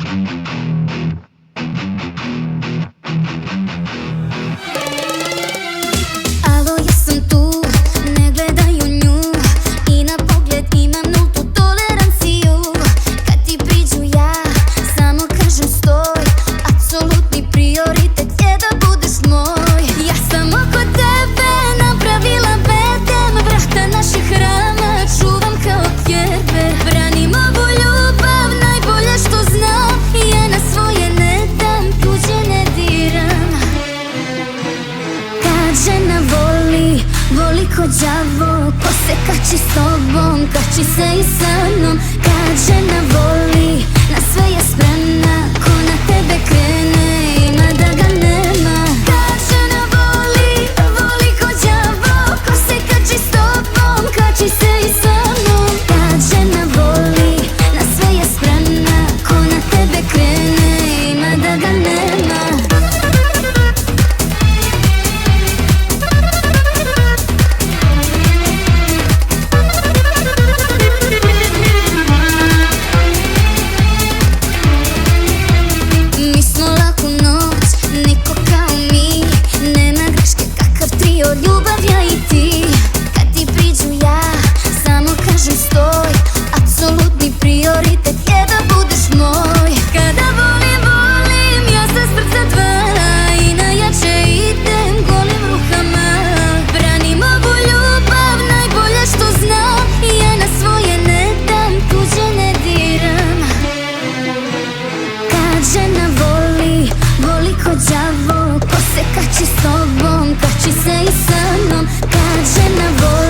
Alo, jesam tu, ne gledaju nju i na pogled imam nultu toleranciju. Kad ti priđu ja samo kažem stoj, apsolutni prioritet je da budeš moj. Ja sam oko tebe napravila bedem, vrata naših rama čuvam kao kjebe. Branim ovu ljubav, najbolje što znam, ja na svoje ne dam, tuđe ne diram. Kad žena voli, voli ko đavo, ko se kači s tobom, kači se i sa mnom. Kad žena voli, na sve je spremna, ko na tebe krene, ima da ga nema. Kad žena voli, voli ko đavo, ko se kači s tobom, kači se i sa mnom. Kad žena voli, na sve je spremna, ko na tebe krene, ima da ga nema. Mi smo laku noć, niko kao mi, nema greške kakav trio, ljubav ja i ti. Kad ti priđu ja samo kažem stoj, apsolutni prioritet je da budeš moj. Kada volim, volim, ja sa srca dva i najjače idem golim rukama. Branim ovu ljubav, najbolje što znam, ja na svoje ne dam, tuđe ne diram. Kad žena voli, voli ko đavo, ko se kači s tobom, kači se i sa mnom. Kad žena voli,